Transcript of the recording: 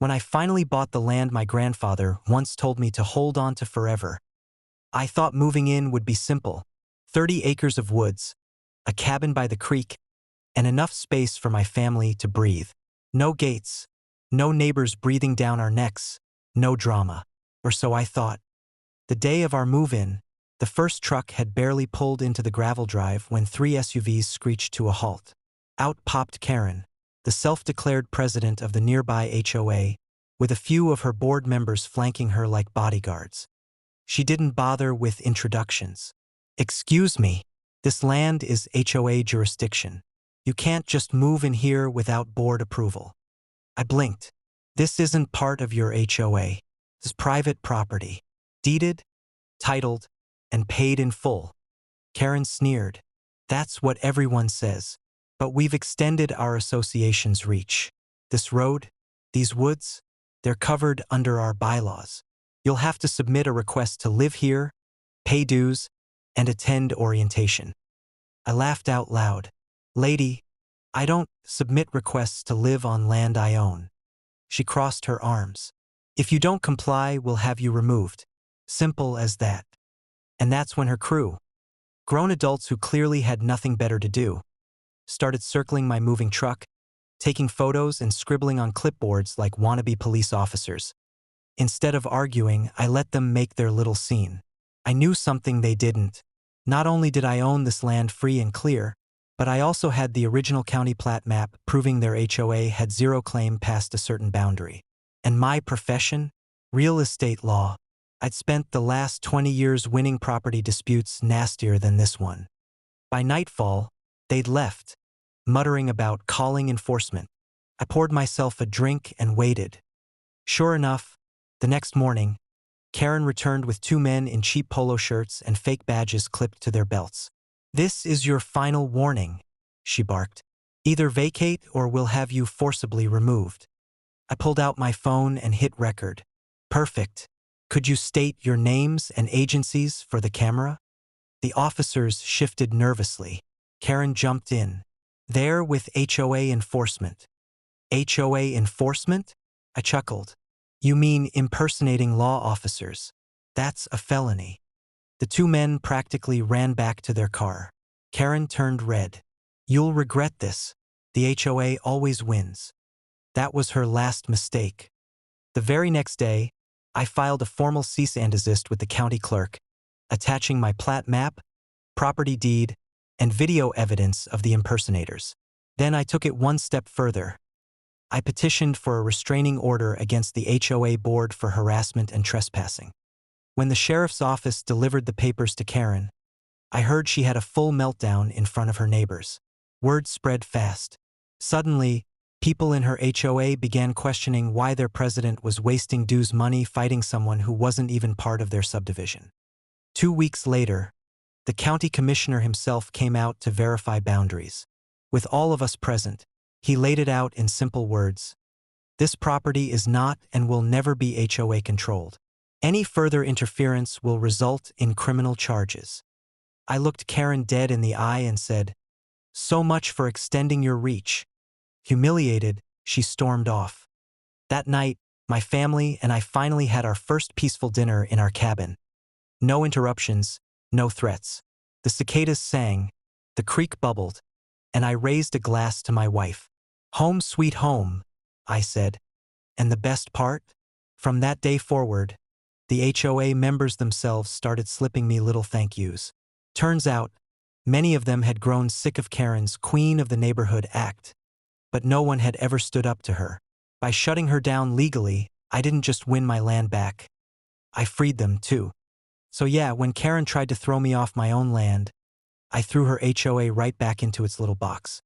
When I finally bought the land my grandfather once told me to hold on to forever, I thought moving in would be simple. 30 acres of woods, a cabin by the creek, and enough space for my family to breathe. No gates, no neighbors breathing down our necks, no drama. Or so I thought. The day of our move-in, the first truck had barely pulled into the gravel drive when 3 SUVs screeched to a halt. Out popped Karen, the self-declared president of the nearby HOA, with a few of her board members flanking her like bodyguards. She didn't bother with introductions. "Excuse me, this land is HOA jurisdiction. You can't just move in here without board approval." I blinked. "This isn't part of your HOA. This is private property. Deeded, titled, and paid in full." Karen sneered. "That's what everyone says. But we've extended our association's reach. This road, these woods, they're covered under our bylaws. You'll have to submit a request to live here, pay dues, and attend orientation." I laughed out loud. "Lady, I don't submit requests to live on land I own." She crossed her arms. "If you don't comply, we'll have you removed. Simple as that." And that's when her crew, grown adults who clearly had nothing better to do, started circling my moving truck, taking photos and scribbling on clipboards like wannabe police officers. Instead of arguing, I let them make their little scene. I knew something they didn't. Not only did I own this land free and clear, but I also had the original county plat map proving their HOA had zero claim past a certain boundary. And my profession? Real estate law. I'd spent the last 20 years winning property disputes nastier than this one. By nightfall, they'd left, muttering about calling enforcement. I poured myself a drink and waited. Sure enough, the next morning, Karen returned with 2 men in cheap polo shirts and fake badges clipped to their belts. "This is your final warning," she barked. "Either vacate or we'll have you forcibly removed." I pulled out my phone and hit record. "Perfect. Could you state your names and agencies for the camera?" The officers shifted nervously. Karen jumped in. "There with HOA enforcement." "HOA enforcement?" I chuckled. "You mean impersonating law officers? That's a felony." The 2 men practically ran back to their car. Karen turned red. "You'll regret this. The HOA always wins." That was her last mistake. The very next day, I filed a formal cease and desist with the county clerk, attaching my plat map, property deed, and video evidence of the impersonators. Then I took it one step further. I petitioned for a restraining order against the HOA board for harassment and trespassing. When the sheriff's office delivered the papers to Karen, I heard she had a full meltdown in front of her neighbors. Word spread fast. Suddenly, people in her HOA began questioning why their president was wasting dues money fighting someone who wasn't even part of their subdivision. 2 weeks later, the county commissioner himself came out to verify boundaries. With all of us present, he laid it out in simple words. "This property is not and will never be HOA controlled. Any further interference will result in criminal charges." I looked Karen dead in the eye and said, "So much for extending your reach." Humiliated, she stormed off. That night, my family and I finally had our first peaceful dinner in our cabin. No interruptions, no threats. The cicadas sang, the creek bubbled, and I raised a glass to my wife. "Home sweet home," I said. And the best part? From that day forward, the HOA members themselves started slipping me little thank yous. Turns out, many of them had grown sick of Karen's Queen of the Neighborhood act. But no one had ever stood up to her. By shutting her down legally, I didn't just win my land back. I freed them too. So yeah, when Karen tried to throw me off my own land, I threw her HOA right back into its little box.